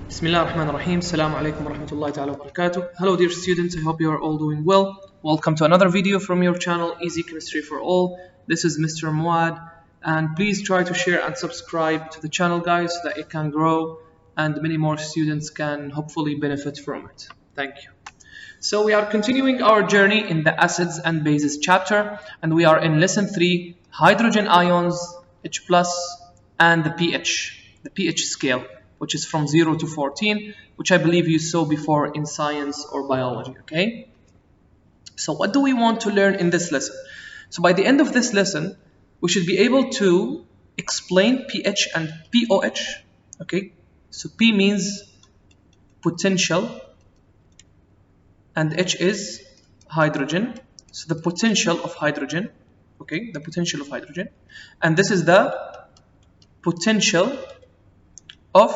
Bismillah ar-Rahman ar-Rahim. Assalamu alaikum wa rahmatullahi ta'ala wa barakatuh. Hello dear students, I hope you are all doing well. Welcome to another video from your channel, Easy Chemistry for All. This is Mr. Muad, and please try to share and subscribe to the channel, guys, so that it can grow and many more students can hopefully benefit from it. Thank you. So we are continuing our journey in the acids and bases chapter, and we are in lesson 3, hydrogen ions, H+, and the pH scale, which is from 0 to 14, which I believe you saw before in science or biology, okay? So what do we want to learn in this lesson? So by the end of this lesson, we should be able to explain pH and POH, okay? So P means potential, and H is hydrogen. So the potential of hydrogen, okay? The potential of hydrogen. And this is the potential of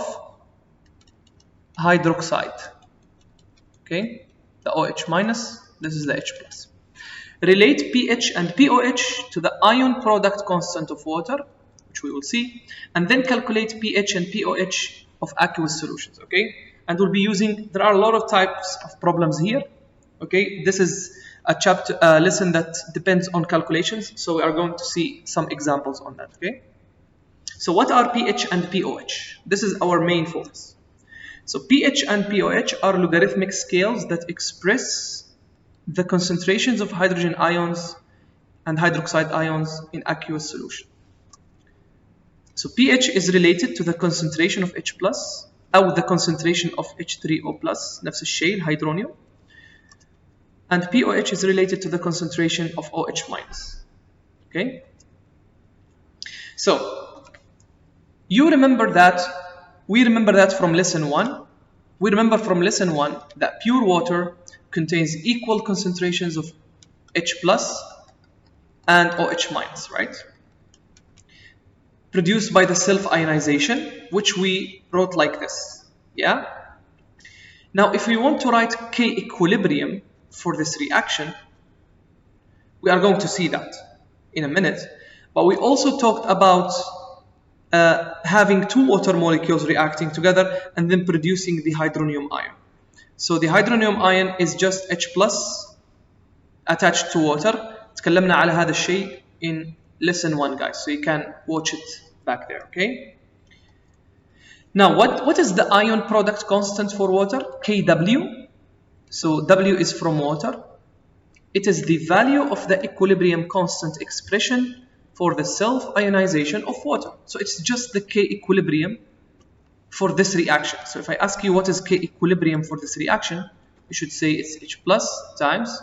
hydroxide, okay? The OH minus, this is the H plus. Relate pH and POH to the ion product constant of water, which we will see, and then calculate pH and POH of aqueous solutions, okay? And we'll be using, there are a lot of types of problems here, okay? This is a chapter lesson that depends on calculations, so we are going to see some examples on that, okay? So what are pH and POH? This is our main focus. So pH and POH are logarithmic scales that express the concentrations of hydrogen ions and hydroxide ions in aqueous solution. So pH is related to the concentration of H+, or the concentration of H3O+, نفس الشيء الهيدرونيوم. And POH is related to the concentration of OH-. Okay? So we remember that from lesson 1. We remember from lesson 1 that pure water contains equal concentrations of H+ and OH-, right? Produced by the self-ionization, which we wrote like this, yeah? Now, if we want to write K equilibrium for this reaction, we are going to see that in a minute, but we also talked about having two water molecules reacting together and then producing the hydronium ion. So the hydronium ion is just H+ attached to water. تكلمنا على هذا الشيء in lesson 1, guys, so you can watch it back there, okay? Now, what is the ion product constant for water? Kw. So W is from water. It is the value of the equilibrium constant expression for the self-ionization of water. So it's just the K equilibrium for this reaction. So if I ask you what is K equilibrium for this reaction, you should say it's H+ times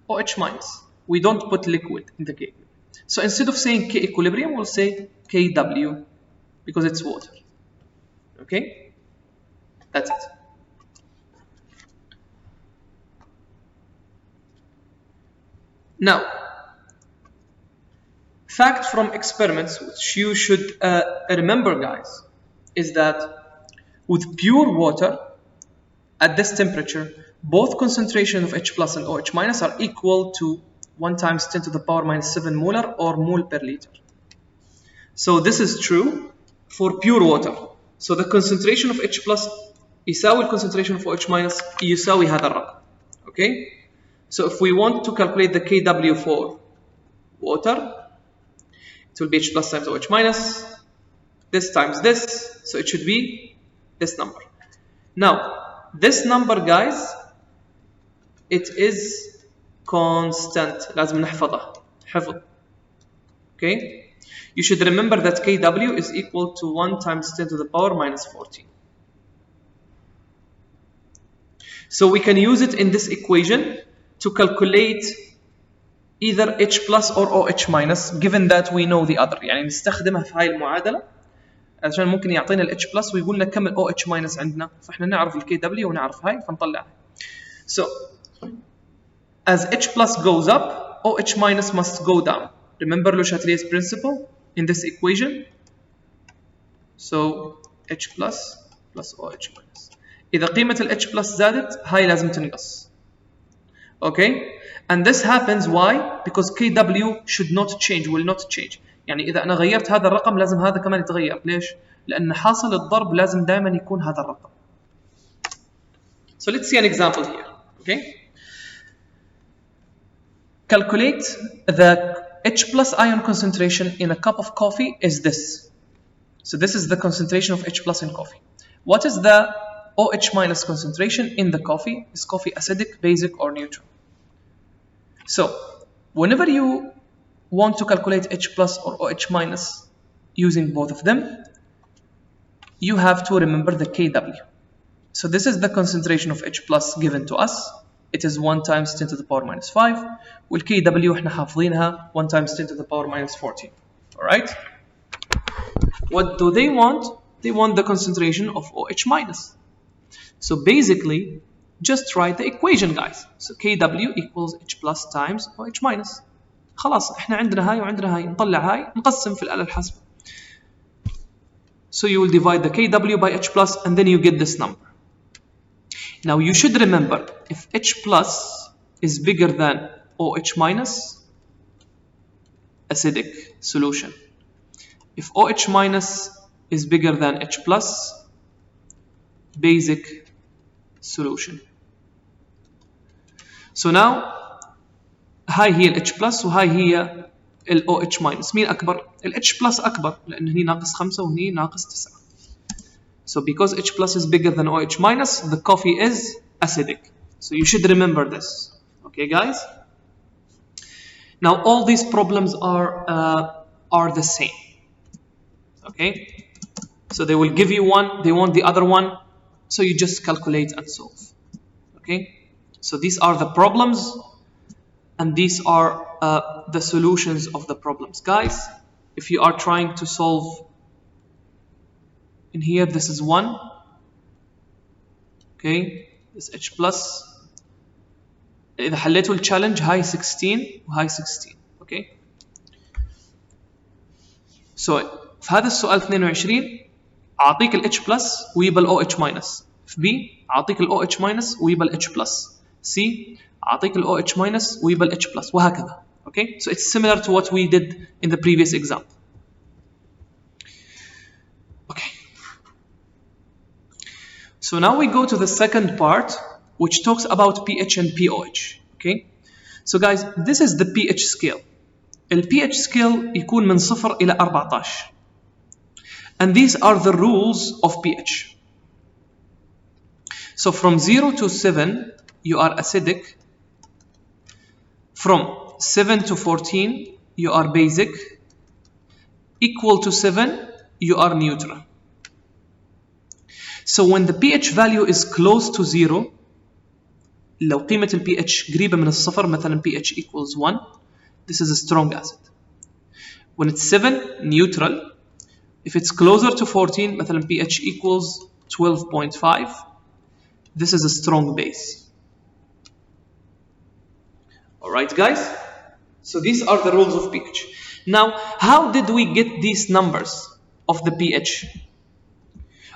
OH-. We don't put liquid in the K. So instead of saying K equilibrium, we'll say Kw because it's water. Okay? That's it. Now, fact from experiments which you should remember, guys, is that with pure water at this temperature, both concentration of H+ and OH- are equal to 1 times 10 to the power minus 7 molar or mole per liter. So this is true for pure water. So the concentration of H+ يساوي concentration of OH- يساوي هذا الرقم. Okay? So if we want to calculate the Kw for water, it will be H+ times OH-, this times this, so it should be this number. Now, this number, guys, it is constant. لازم نحفظها. حفظ. Okay? You should remember that Kw is equal to 1 times 10 to the power minus 14. So we can use it in this equation to calculate either H+ or OH-, given that we know the other. يعني نستخدمها في هاي المعادلة عشان ممكن يعطينا ال H+ ويقول لنا كم ال OH- عندنا، فإحنا نعرف ال Kw ونعرف هاي فنطلعها. So as H+ goes up, OH- must go down. Remember Le Chatelier's principle in this equation? So H+ plus OH-. إذا قيمة ال H+ زادت، هاي لازم تنقص. Okay? And this happens why? Because Kw should not change, will not change. يعني إذا أنا غيرت هذا الرقم لازم هذا كمان يتغير. ليش؟ لأن حاصل الضرب لازم دائما يكون هذا الرقم. So let's see an example here. Okay. Calculate the H plus ion concentration in a cup of coffee is this. So this is the concentration of H plus in coffee. What is the OH minus concentration in the coffee? Is coffee acidic, basic, or neutral? So whenever you want to calculate H plus or OH minus using both of them, you have to remember the Kw. So this is the concentration of H plus given to us. It is 1 times 10 to the power minus 5. والKW احنا حافظينها 1 times 10 to the power minus 14. Alright? What do they want? They want the concentration of OH minus. So basically, just write the equation, guys. So Kw equals H plus times OH minus. خلاص احنا عندنا هاي وعندنا هاي، نطلع هاي نقسم في الآلة الحاسبة. So you will divide the Kw by H plus and then you get this number. Now you should remember, if H plus is bigger than OH minus, acidic solution. If OH minus is bigger than H plus, basic solution. So now هاي هي ال H plus وهاي هي ال OH minus. مين أكبر؟ ال H plus أكبر لأن هني ناقص 5 وهني ناقص 9. So because H plus is bigger than OH minus, the coffee is acidic. So you should remember this. Okay, guys? Now all these problems are the same. Okay? So they will give you one, they want the other one, so you just calculate and solve. Okay? So these are the problems, and these are the solutions of the problems. Guys, if you are trying to solve in here, this is 1. Okay, this H plus. إذا حليتوا الchallenge هاي 16 وهاي 16. Okay. So في هذا السؤال 22 أعطيك ال H plus ويبقى ال OH minus. في B أعطيك ال OH minus ويبقى ال H plus. C أعطيك ال OH minus ويبقى ال H plus وهكذا. Okay, so it's similar to what we did in the previous example. Okay. So now we go to the second part, which talks about pH and pOH. Okay. So guys, this is the pH scale. The pH scale يكون من 0 إلى 14. And these are the rules of pH. So from 0 to 7, you are acidic. From 7 to 14, you are basic. Equal to 7, you are neutral. So when the pH value is close to 0, لو قيمة ال pH قريبة من الصفر مثلا pH equals 1, this is a strong acid. When it's 7, neutral. If it's closer to 14, مثلا pH equals 12.5, this is a strong base. Alright guys, so these are the rules of pH. Now, how did we get these numbers of the pH?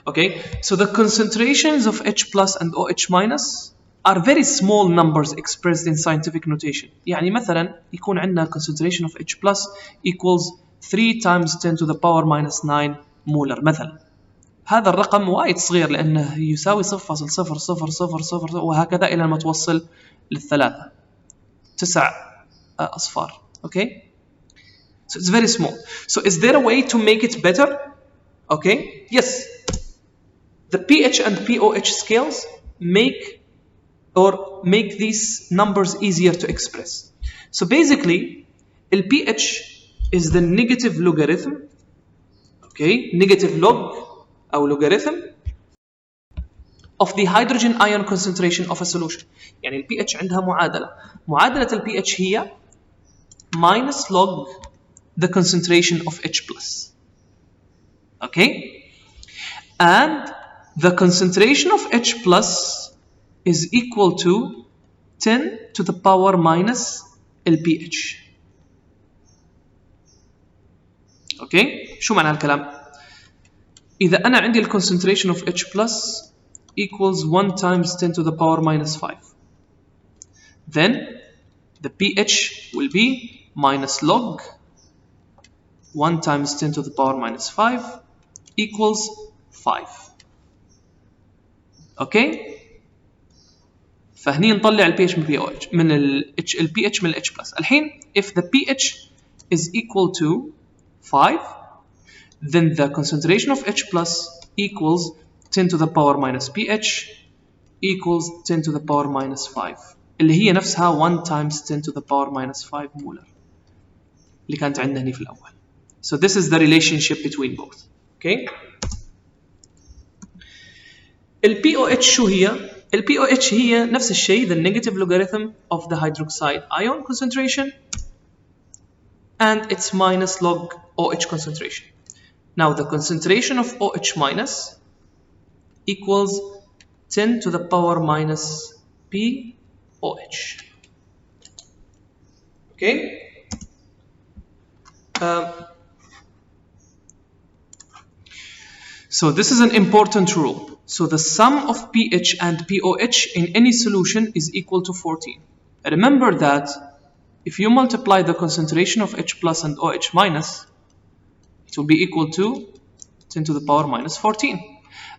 Okay, so the concentrations of H plus and OH minus are very small numbers expressed in scientific notation. يعني مثلا يكون عندنا concentration of H plus equals 3 times 10 to the power minus 9 مولر مثلا. هذا الرقم وايد صغير لأنه يساوي 0.000 وهكذا إلى ما توصل للثلاثة 9 أصفار. Okay, so it's very small. So is there a way to make it better? Okay, yes. The pH and pOH scales make these numbers easier to express. So basically, the pH is the negative logarithm, okay, negative log or logarithm of the hydrogen ion concentration of a solution. يعني ال pH عندها معادلة ال pH هي minus log the concentration of H plus. Okay, and the concentration of H plus is equal to 10 to the power minus LPH. Okay, شو معنى الكلام؟ إذا أنا عندي ال concentration of H plus equals 1 times 10 to the power minus 5, then the pH will be minus log 1 times 10 to the power minus 5 equals 5. Okay? فهني نطلع ال pH من pOH من ال pH من ال H+. الحين if the pH is equal to 5, then the concentration of H+ equals 10 to the power minus pH equals 10 to the power minus 5 اللي هي نفسها 1 times 10 to the power minus 5 molar اللي كانت عندنا هنا في الأول. So this is the relationship between both. Okay. ال pOH شو هي؟ ال pOH هي نفس الشيء the negative logarithm of the hydroxide ion concentration and its minus log OH concentration. Now the concentration of OH minus equals 10 to the power minus pOH. Okay. So this is an important rule. So the sum of pH and pOH in any solution is equal to 14. Remember that if you multiply the concentration of H plus and OH minus, it will be equal to 10 to the power minus 14.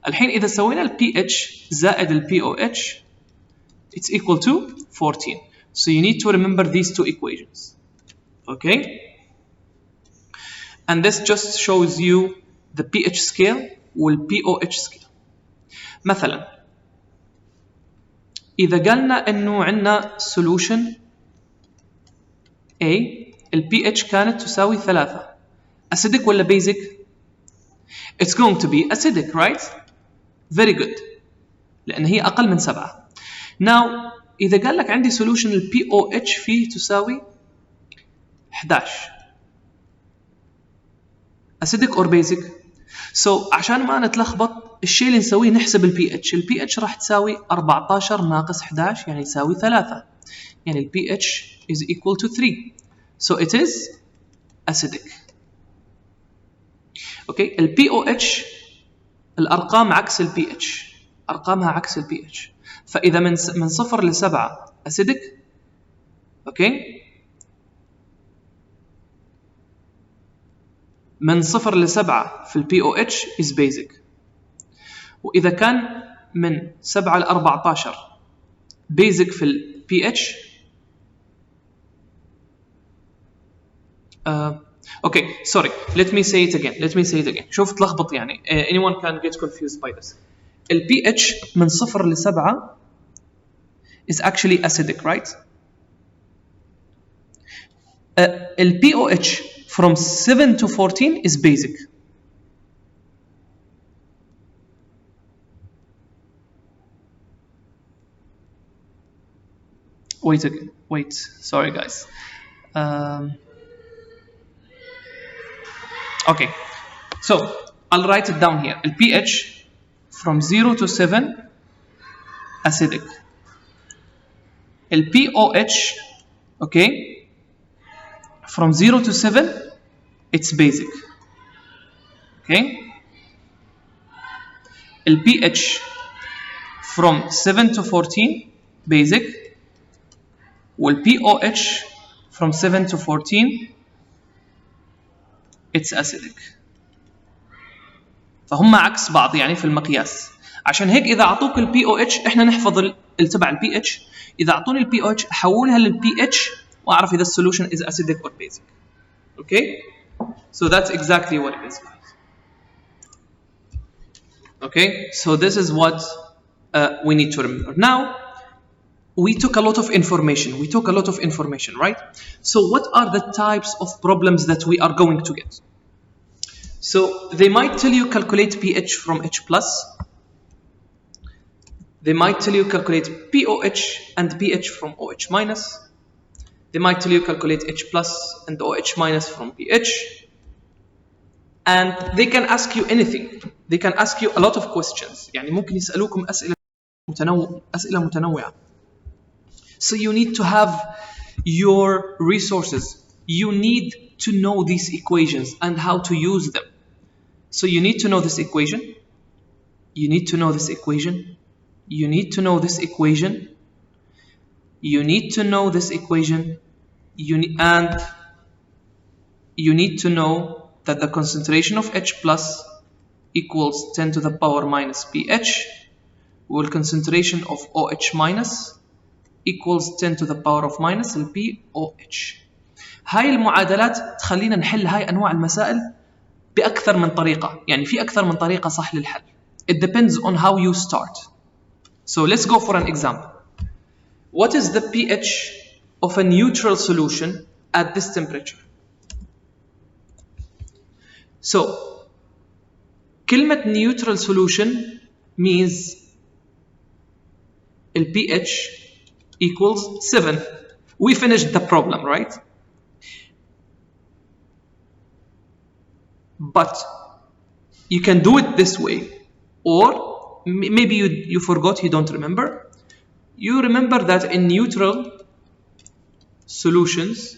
الحين إذا سوينا ال pH زائد ال pOH, it's equal to 14. So you need to remember these two equations. Okay? And this just shows you the pH scale وال pOH scale. مثلا إذا قلنا إنه عندنا solution A ال pH كانت تساوي 3 acidic ولا basic؟ It's going to be acidic, right? Very good. لأن هي أقل من 7. Now إذا قال لك عندي solution ال pOH فيه تساوي 11 acidic or basic؟ So عشان ما نتلخبط الشيء اللي نسويه نحسب ال pH. ال pH راح تساوي 14 ناقص 11 يعني يساوي 3. يعني ال pH is equal to 3. So it is acidic. Okay. ال pOH الأرقام عكس ال pH. أرقامها عكس ال pH. فإذا من 0 ل 7 acidic. Okay. من 0 ل 7 في ال pOH is basic. وإذا كان من 7 ل 14 basic في ال pH okay, sorry, let me say it again. شوف تلخبط يعني. Anyone can get confused by this. ال pH من 0 ل 7 is actually acidic, right? ال pOH from 7 to 14 is basic. Wait again. Wait. Sorry, guys. Okay. So I'll write it down here. The pH from 0 to 7 acidic. The pOH, okay, from 0 to 7 it's basic. Okay. The pH from 7 to 14 basic. Well, pOH from 7 to 14 it's acidic. فهم عكس بعض يعني في المقياس. عشان هيك إذا أعطوك ال pOH إحنا نحفظ تبع ال pH. إذا أعطوني ال pOH أحولها لل pH وأعرف إذا السولوشن is acidic or basic. Okay? So that's exactly what it is, guys. Okay? So this is what we need to remember. Now, we took a lot of information. Right? So what are the types of problems that we are going to get? So they might tell you calculate pH from H+. They might tell you calculate pOH and pH from OH-. They might tell you calculate H+ and OH- from pH. And they can ask you anything. They can ask you a lot of questions. يعني ممكن يسألوكم أسئلة متنوعة. So you need to have your resources. You need to know these equations and how to use them. So you need to know this equation. You need to know this equation. You need to know this equation. You need to know this equation. And you need to know that the concentration of H+ equals 10 to the power minus pH, while concentration of OH- equals 10 to the power of minus ال POH. هاي المعادلات تخلينا نحل هاي أنواع المسائل بأكثر من طريقة، يعني في أكثر من طريقة صح للحل. It depends on how you start. So let's go for an example. What is the pH of a neutral solution at this temperature? So كلمة neutral solution means the pH equals 7. We finished the problem, right? But you can do it this way, or maybe you forgot, you don't remember. You remember that in neutral solutions,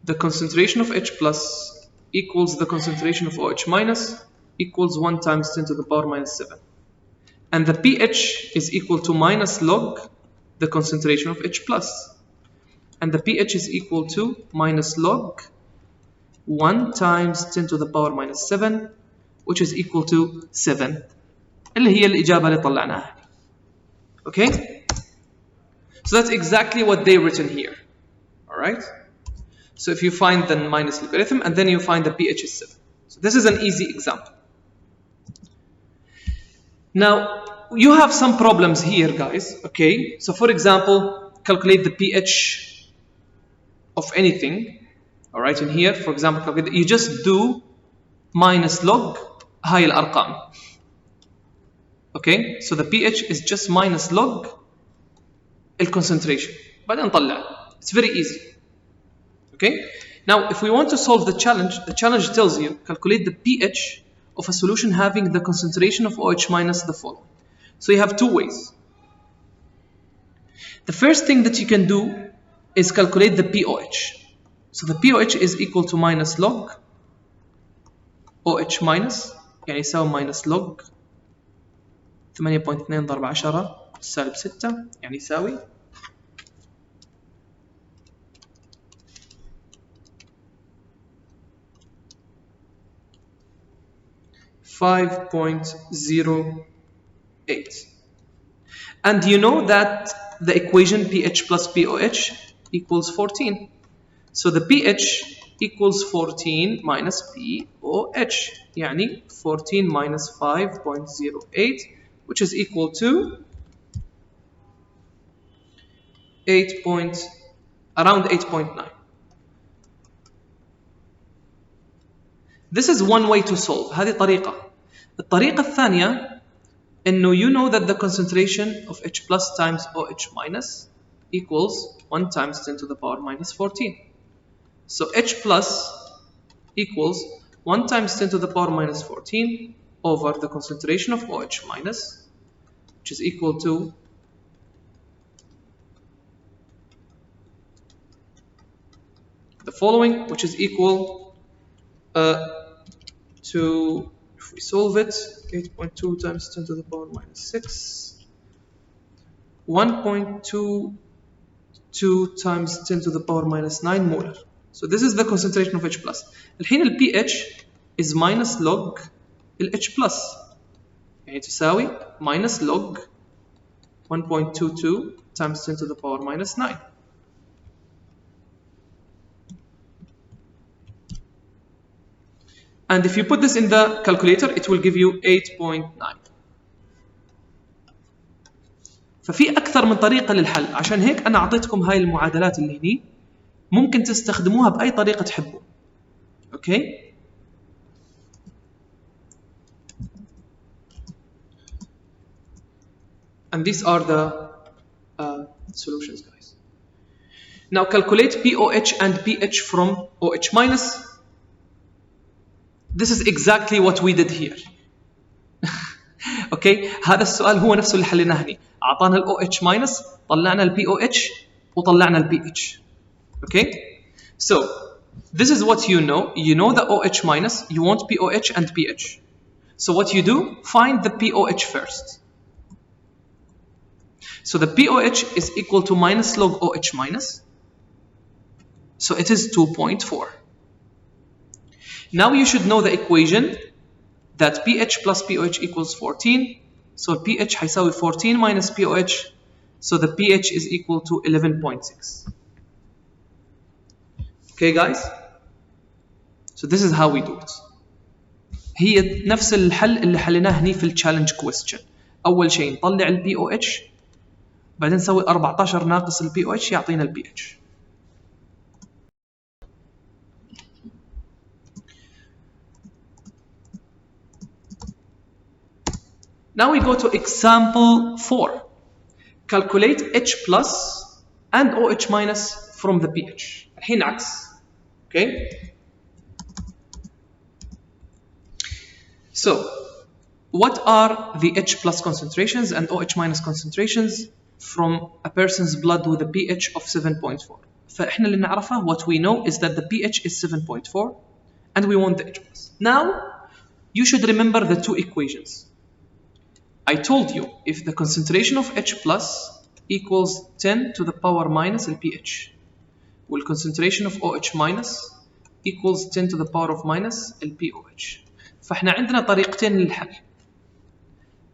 the concentration of H plus equals the concentration of OH minus equals 1 times 10 to the power minus 7. And the pH is equal to minus log the concentration of H plus. And the pH is equal to minus log 1 times 10 to the power minus 7, which is equal to 7. اللي هي الإجابة اللي طلعناها. Okay? So that's exactly what they written here. Alright? So if you find the minus logarithm and then you find the pH is 7. So this is an easy example. Now, you have some problems here, guys. Okay? So for example, calculate the pH of anything. Alright, in here, for example, you just do minus log هاي الأرقام. Okay? So the pH is just minus log concentration. بعدين نطلع. It's very easy. Okay? Now, if we want to solve the challenge tells you calculate the pH of a solution having the concentration of OH minus the following. So you have two ways. The first thing that you can do is calculate the POH. So the POH is equal to minus log OH minus، يعني يساوي minus log 8.2 ضرب 10 سالب 6، يعني يساوي 5.08. And you know that the equation pH plus POH equals 14. So the pH equals 14 minus POH, يعني 14 minus 5.08, which is equal to around 8.9. This is one way to solve. هذه طريقة. الطريقة الثانية إنه you know that the concentration of H plus times OH minus equals 1 times 10 to the power minus 14. So H plus equals 1 times 10 to the power minus 14 over the concentration of OH minus, which is equal to the following, which is equal to, if we solve it, 8.2 times 10 to the power minus 6, 1.22 times 10 to the power minus 9 molar. So this is the concentration of H plus. الحين ال pH is minus log ال H plus، يعني تساوي minus log 1.22 times 10 to the power minus 9. And if you put this in the calculator, it will give you 8.9. ففي أكثر من طريقة للحل، عشان هيك أنا أعطيتكم هاي المعادلات اللي هني، ممكن تستخدموها بأي طريقة تحبون. Okay? And these are the solutions, guys. Now calculate POH and pH from OH minus. This is exactly what we did here. Okay? هذا السؤال هو نفسه اللي حليناه هني. أعطانا ال OH minus، طلعنا ال POH، وطلعنا ال pH. Okay? So this is what you know. You know the OH minus, you want POH and pH. So what you do, find the POH first. So the POH is equal to minus log OH minus. So it is 2.4. Now you should know the equation that pH plus POH equals 14. So pH حيساوي 14 minus POH So the pH is equal to 11.6. Okay guys, so this is how we do it. هي نفس الحل اللي حليناه هني في التشالنج كويستشن. اول شيء نطلع البي او اتش، بعدين نسوي 14 ناقص البي او اتش يعطينا البي اتش. Now we go to example 4. Calculate H plus and OH minus from the pH. الحين عكس. Okay? So, what are the H plus concentrations and OH minus concentrations from a person's blood with a pH of 7.4? فإحنا اللي نعرفه, what we know is that the pH is 7.4 and we want the H plus. Now, you should remember the two equations. I told you if the concentration of H plus equals 10 to the power minus the pH, well, concentration of OH minus equals 10 to the power of minus the pOH. فاحنا عندنا طريقتين للحل.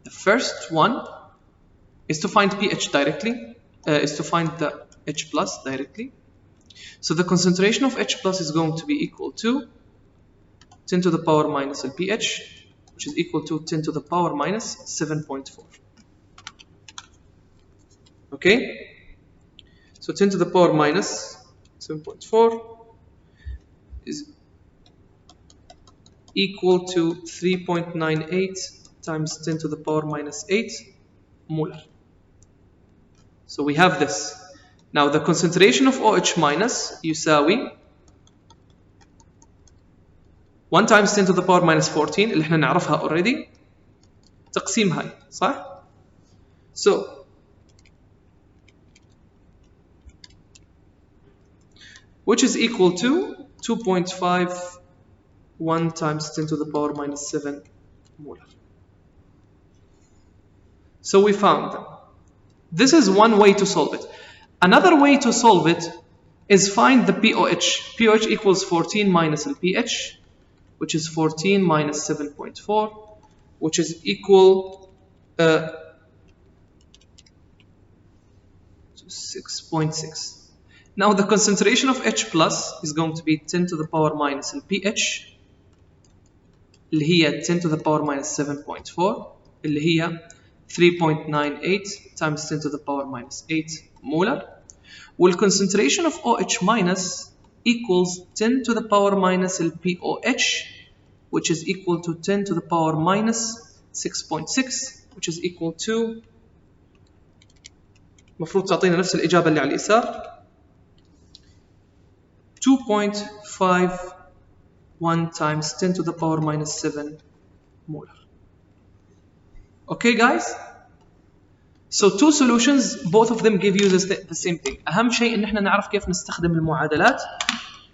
The first one is to find pH directly, is to find the H plus directly. So the concentration of H plus is going to be equal to 10 to the power minus the pH, which is equal to 10 to the power minus 7.4. Okay? So 10 to the power minus 7.4 is equal to 3.98 times 10 to the power minus 8 molar. So we have this. Now the concentration of OH minus يساوي 1 times 10 to the power minus 14 اللي احنا نعرفها already تقسيم هاي صح؟ So which is equal to 2.51 times 10 to the power minus 7 molar. So we found them. This is one way to solve it. Another way to solve it is find the pOH. pOH equals 14 minus the pH, which is 14 minus 7.4, which is equal to 6.6. Now the concentration of H plus is going to be 10 to the power minus the pH, اللي هي 10 to the power minus 7.4, اللي هي 3.98 times 10 to the power minus 8 molar. Well, concentration of OH minus equals 10 to the power minus the pOH, which is equal to 10 to the power minus 6.6, which is equal to مفروض تعطينا نفس الإجابة اللي على اليسار 2.51 times 10 to the power minus 7 molar. Okay guys? So two solutions, both of them give you the same thing. أهم شيء إن إحنا نعرف كيف نستخدم المعادلات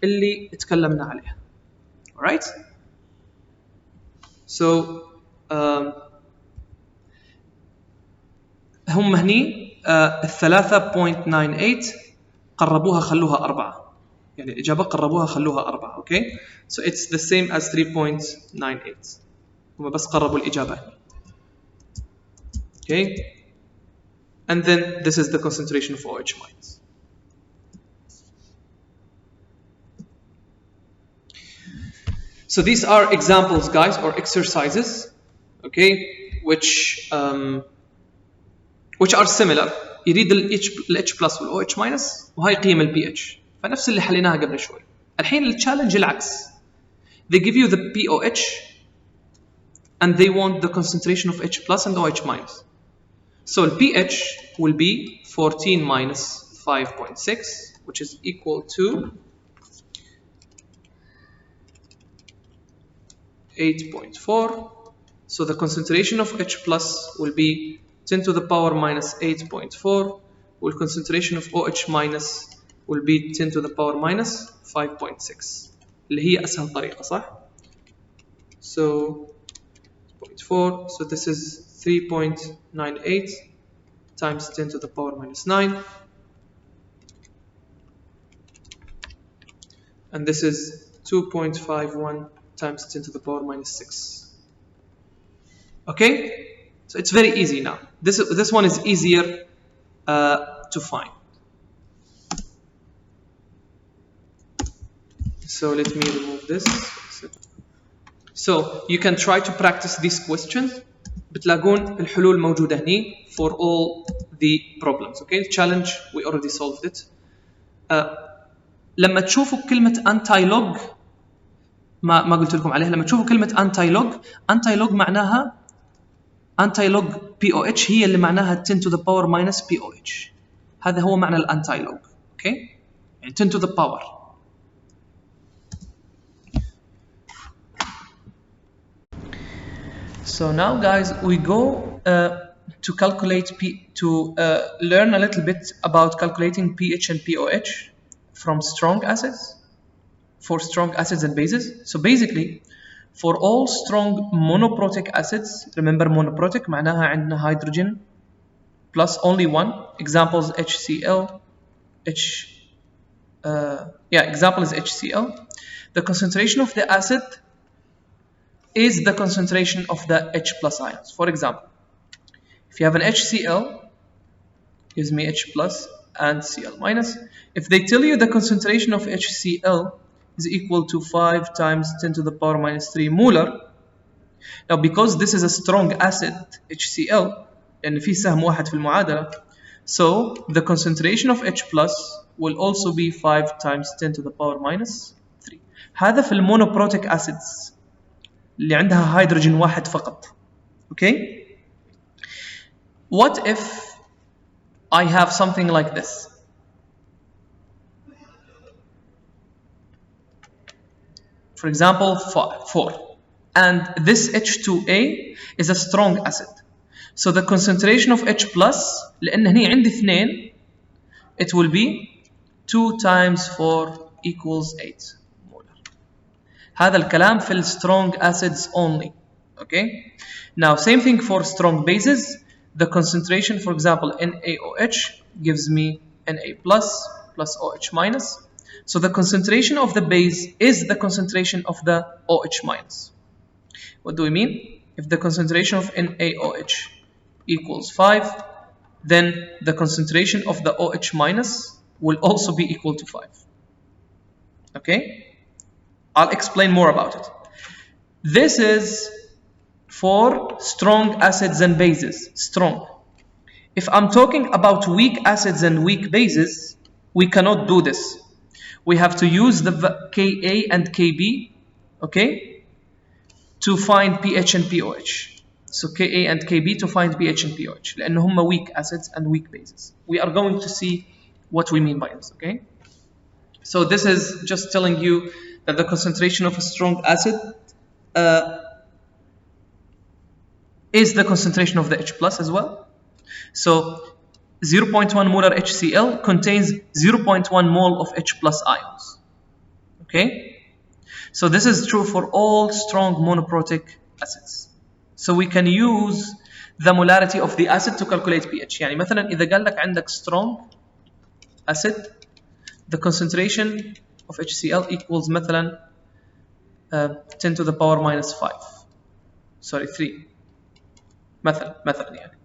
اللي اتكلمنا عليها. Alright? So هم هني 3.98 قربوها خلوها 4. يعني الإجابة قربوها خلوها 4. Okay? So it's the same as 3.98. هم بس قربوا الإجابة. Okay? And then this is the concentration of OH minus. So these are examples, guys, or exercises, okay, which are similar. يريد ال H plus وال OH minus وهاي قيم ال pH. فنفس اللي حليناها قبل شوي. الحين التشالنج العكس. They give you the pOH and they want the concentration of H plus and OH minus. So the pH will be 14 minus 5.6, which is equal to 8.4. So the concentration of H plus will be 10 to the power minus 8.4, while concentration of OH minus will be 10 to the power minus 5.6 اللي هي أسهل طريقة صح؟ So 0.4, so this is 3.98 times 10 to the power minus 9, and this is 2.51 times 10 to the power minus 6. Okay, so it's very easy now. This one is easier to find. So let me remove this. So you can try to practice these questions. بتلاقون الحلول موجودة هني for all the problems. Okay, challenge we already solved it. لما تشوفوا كلمة anti-log ما قلت لكم عليها. لما تشوفوا كلمة anti-log معناها anti-log POH هي اللي معناها 10 to the power minus POH. هذا هو معنى الانتي-log. Okay, يعني 10 to the power. So now guys we go to calculate learn a little bit about calculating pH and POH from strong acids, for strong acids and bases. So basically for all strong monoprotic acids, remember monoprotic معناها عندنا hydrogen plus only one. Examples HCl, example is HCl. The concentration of the acid is the concentration of the H plus ions. For example, if you have an HCl, gives me H plus and Cl minus. If they tell you the concentration of HCl is equal to 5 times 10 to the power minus 3 molar. Now because this is a strong acid, HCl, and في سهم واحد في المعادلة, so the concentration of H plus will also be 5 times 10 to the power minus 3. هذا في المونوبروتيك acids اللي عندها هيدروجين واحد فقط. Okay? What if I have something like this? For example, 4. And this H2A is a strong acid. So the concentration of H plus, لأن هني عندي 2, it will be 2 times 4 equals 8 molar. هذا الكلام في strong acids only. Okay? Now same thing for strong bases. The concentration, for example, NaOH gives me Na plus OH minus. So the concentration of the base is the concentration of the OH minus. What do we mean? If the concentration of NaOH equals 5, then the concentration of the OH minus will also be equal to 5. Okay? I'll explain more about it. This is for strong acids and bases. Strong. If I'm talking about weak acids and weak bases, we cannot do this. We have to use the Ka and Kb, okay, to find pH and pOH. So Ka and Kb to find pH and pOH. لأن هم weak acids and weak bases. We are going to see what we mean by this, okay? So this is just telling you that the concentration of a strong acid is the concentration of the H plus as well. So 0.1 molar HCl contains 0.1 mole of H plus ions. Okay? So this is true for all strong monoprotic acids. So we can use the molarity of the acid to calculate pH. يعني مثلا إذا قال لك عندك strong acid, the concentration of HCl equals مثلا 10 to the power minus 5. Sorry, 3. مثلا يعني.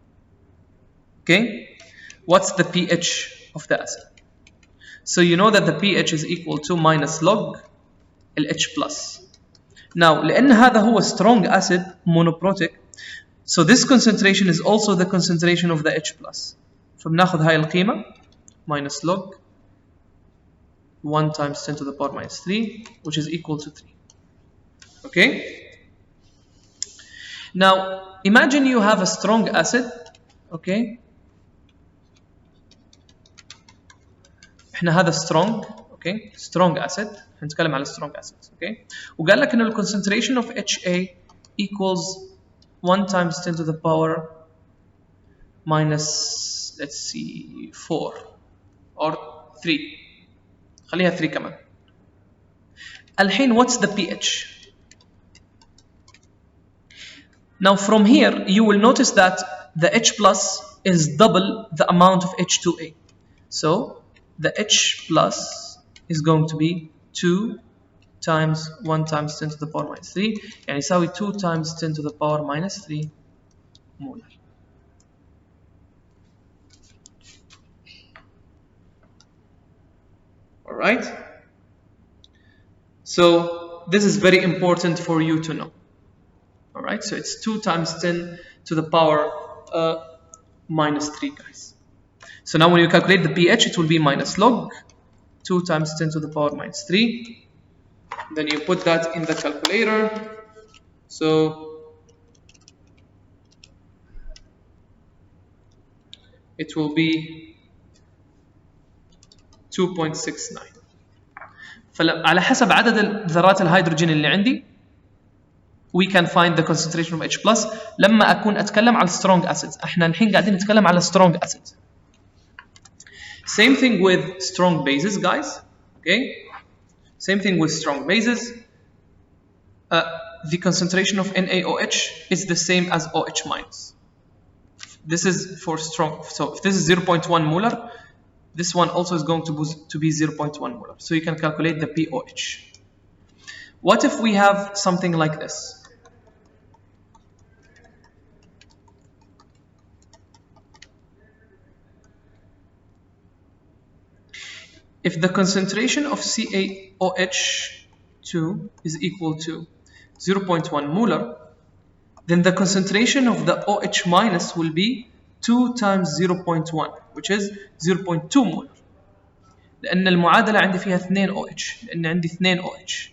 Okay? What's the pH of the acid? So you know that the pH is equal to minus log H plus. Now, لأن هذا هو strong acid monoprotic, so this concentration is also the concentration of the H plus. فبناخذ هاي القيمة minus log 1 times 10 to the power minus 3, which is equal to 3. Okay? Now, imagine you have a strong acid, okay? احنا هذا strong, okay? Strong acid. هنتكلم على strong acids, okay? وقال لك إنه the concentration of HA equals 1 times 10 to the power minus, let's see, 4 or 3. خليها 3 كمان. الحين what's the pH? Now from here you will notice that the H plus is double the amount of H2A. So the H plus is going to be 2 times 1 times 10 to the power minus 3. يعني يساوي 2 times 10 to the power minus 3 molar. All right. So this is very important for you to know. All right. So it's 2 times 10 to the power minus 3, guys. So now when you calculate the pH, it will be minus log 2 times 10 to the power minus 3. Then you put that in the calculator. So it will be 2.69. فعلى حسب عدد ذرات الهيدروجين اللي عندي we can find the concentration of H plus لما أكون أتكلم على strong acids. احنا الحين قاعدين نتكلم على strong acids. Same thing with strong bases, guys. Okay. Same thing with strong bases. The concentration of NaOH is the same as OH minus. This is for strong. So if this is 0.1 molar, this one also is going to be 0.1 molar. So you can calculate the pOH. What if we have something like this? If the concentration of CaOH2 is equal to 0.1 molar, then the concentration of the OH minus will be 2 times 0.1, which is 0.2 molar. لأن المعادلة عندي فيها 2 OH، لأن عندي 2 OH.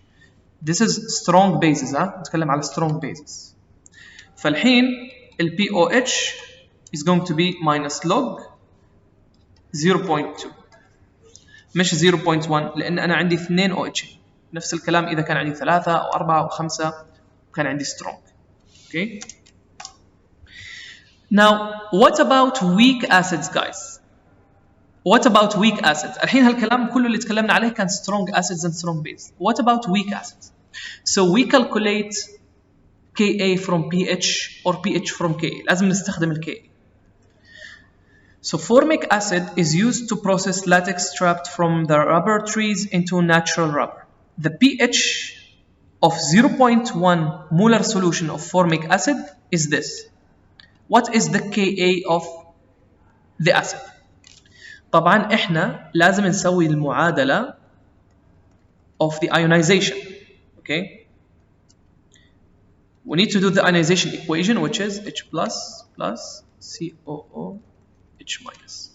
This is strong bases. نتكلم على strong bases. فالحين ال pOH is going to be minus log 0.2 مش 0.1 لأن أنا عندي 2 OH. نفس الكلام إذا كان عندي 3 أو 4 أو 5 وكان عندي strong. Okay. Now, what about weak acids, guys? What about weak acids? الحين هالكلام كله اللي تكلمنا عليه كان strong acids and strong bases. What about weak acids? So we calculate Ka from pH or pH from Ka. لازم نستخدم ال Ka. So formic acid is used to process latex trapped from the rubber trees into natural rubber. The pH of 0.1 molar solution of formic acid is this. What is the Ka of the acid? طبعا احنا لازم نسوي المعادلة of the ionization. Okay? We need to do the ionization equation, which is H plus plus COO H minus.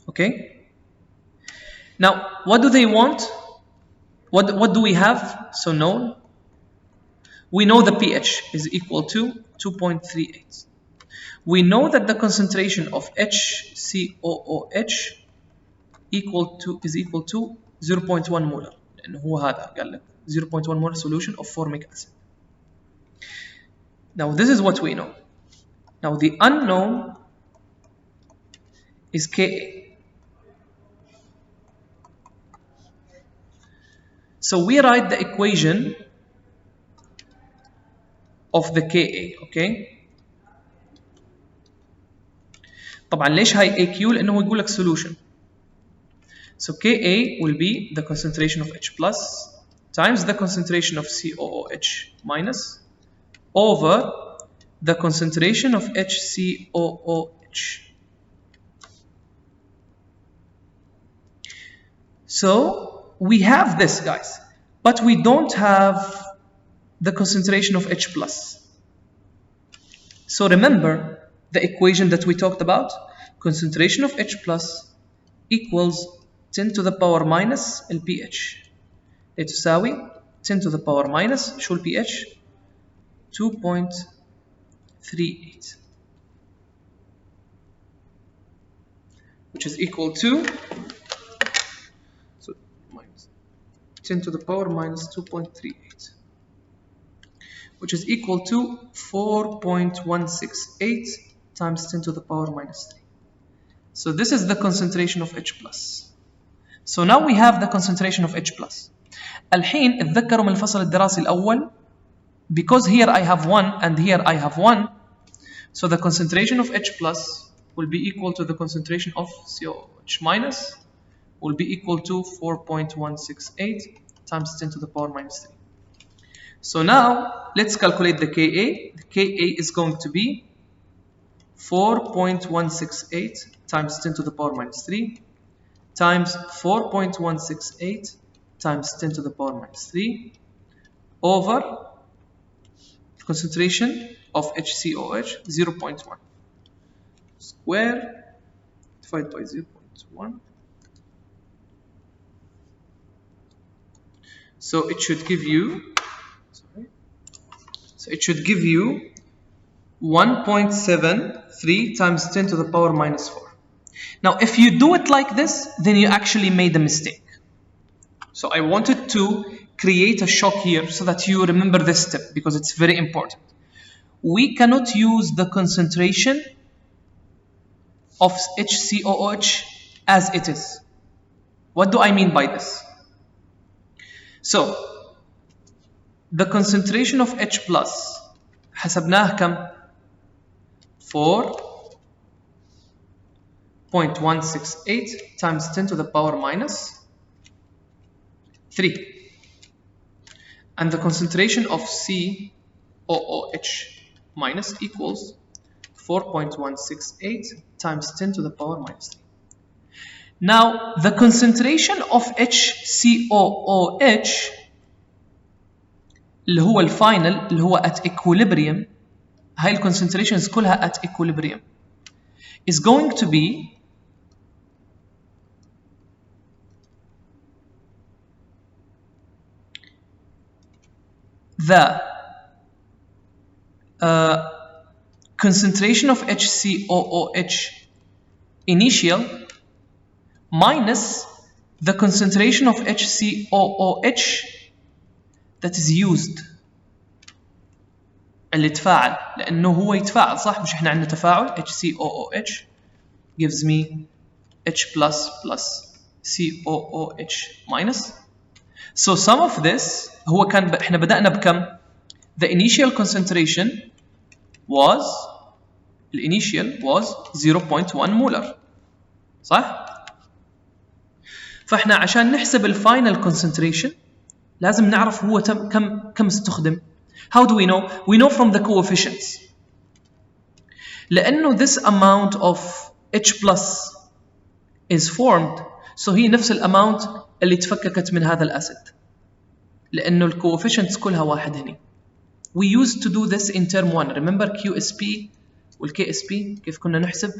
Okay? Now, what do they want? What do we have? So known. We know the pH is equal to 2.38. We know that the concentration of HCOOH is equal to 0.1 molar. لأنه هو هذا قال لك 0.1 molar solution of formic acid. Now this is what we know. Now the unknown is Ka. So we write the equation of the Ka, okay? طبعا ليش هاي AQ؟ لأنه يقول لك solution. So Ka will be the concentration of H plus times the concentration of COOH minus over the concentration of HCOOH. So we have this, guys, but we don't have the concentration of H plus. So remember the equation that we talked about. Concentration of H plus equals 10 to the power minus ال pH. تساوي 10 to the power minus شو ال pH؟ 2.38, which is equal to 10 to the power minus 2.38, which is equal to 4.168 times 10 to the power minus 3. So this is the concentration of H plus. So now we have the concentration of H plus. الحين اتذكروا من الفصل الدراسي الأول, because here I have 1 and here I have 1, so the concentration of H plus will be equal to the concentration of COH minus will be equal to 4.168 times 10 to the power minus 3. So now let's calculate the Ka. The Ka is going to be 4.168 times 10 to the power minus 3 times 4.168 times 10 to the power minus 3 over concentration of HCOH 0.1 square divided by 0.1. So it should give you 1.73 times 10 to the power minus 4. Now if you do it like this, then you actually made a mistake. So I wanted to create a shock here so that you remember this step because it's very important. We cannot use the concentration of HCOH as it is. What do I mean by this? So the concentration of H plus حسبناه كم؟ 4.168 times 10 to the power minus 3. And the concentration of COOH minus equals 4.168 times 10 to the power minus 3. Now the concentration of HCOOH اللي هو الفاينل اللي هو at equilibrium، هاي ال concentrations كلها at equilibrium is going to be the concentration of HCOOH initial minus the concentration of HCOOH that is used. اللي تفاعل لأنه هو يتفاعل صح؟ مش إحنا عندنا تفاعل HCOOH gives me H plus COOH minus. So some of this هو كان إحنا بدأنا بكم؟ The initial concentration was 0.1 molar صح؟ فإحنا عشان نحسب الفاينل concentration لازم نعرف هو كم استخدم. How do we know? We know from the coefficients. لأنه this amount of H plus is formed, so هي نفس الامount اللي تفككت من هذا الأسيد. لأنه ال coefficients كلها واحد هني. We used to do this in term 1. Remember QSP وال KSP كيف كنا نحسب?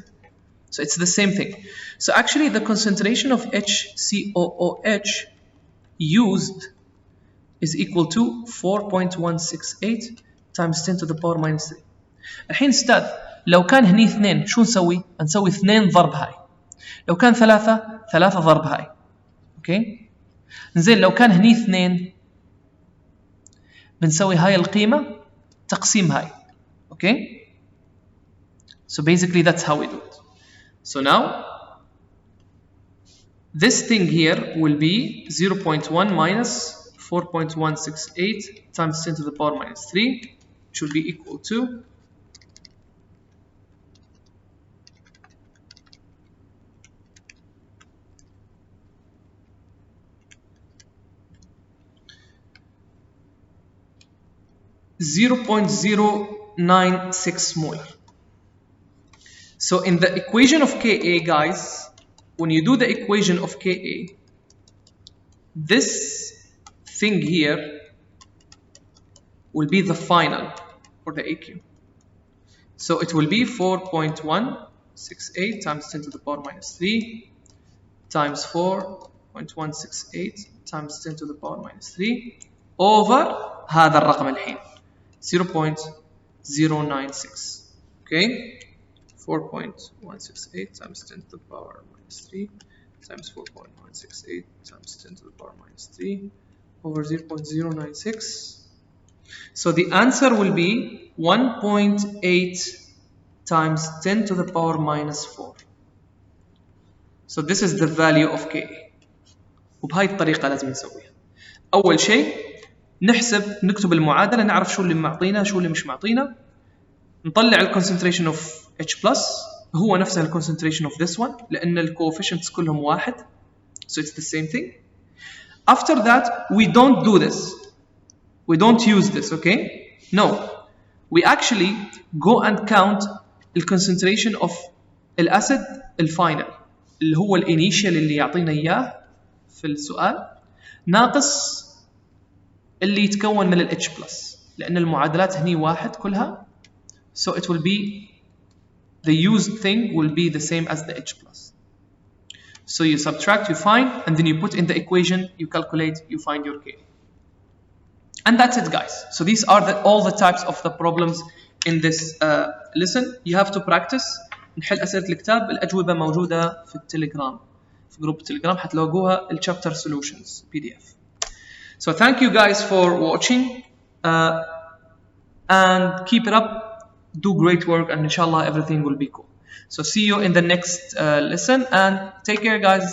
So it's the same thing. So actually the concentration of HCOOH used is equal to 4.168 times 10 to the power minus 3. الحين استاذ لو كان هني 2 شو نسوي؟ نسوي 2 ضرب هاي. لو كان 3 ضرب هاي. اوكي؟ زين لو كان هني 2 بنسوي هاي القيمة تقسيم هاي. اوكي؟ So basically that's how we do it. So now this thing here will be 0.1 minus 4.168 times 10 to the power minus 3, which will be equal to 0.096 molar. So in the equation of Ka, guys, when you do the equation of Ka, this thing here will be the final for the AQ. So it will be 4.168 times 10 to the power minus 3 times 4.168 times 10 to the power minus 3 over هذا الرقم الحين 0.096. Okay, 4.168 times 10 to the power minus 3 times 4.168 times 10 to the power minus 3 over 0.096. So the answer will be 1.8 times 10 to the power minus 4. So this is the value of Ka. وبهاي الطريقة لازم نسويها. أول شيء نكتب المعادلة نعرف شو اللي معطينا شو اللي مش معطينا. نطلع ال concentration of H plus هو نفسه ال concentration of this one لأن ال coefficients كلهم واحد. So it's the same thing. After that we don't do this. We don't use this, okay? No. We actually go and count the concentration of الأسيد الفاينل. اللي هو الانيشال اللي يعطينا اياه في السؤال ناقص اللي يتكون من ال H+، لأن المعادلات هني واحد كلها. So it will be the used thing will be the same as the H+. So you subtract, you find, and then you put in the equation, you calculate, you find your K. And that's it, guys. So these are all the types of the problems in this lesson. You have to practice. نحل أسئلة الكتاب. الأجوبة موجودة في التليجرام، في جروب التليجرام حتلاقوها الchapter solutions PDF. So thank you guys for watching and keep it up. Do great work, and inshallah everything will be cool. So see you in the next lesson, and take care, guys.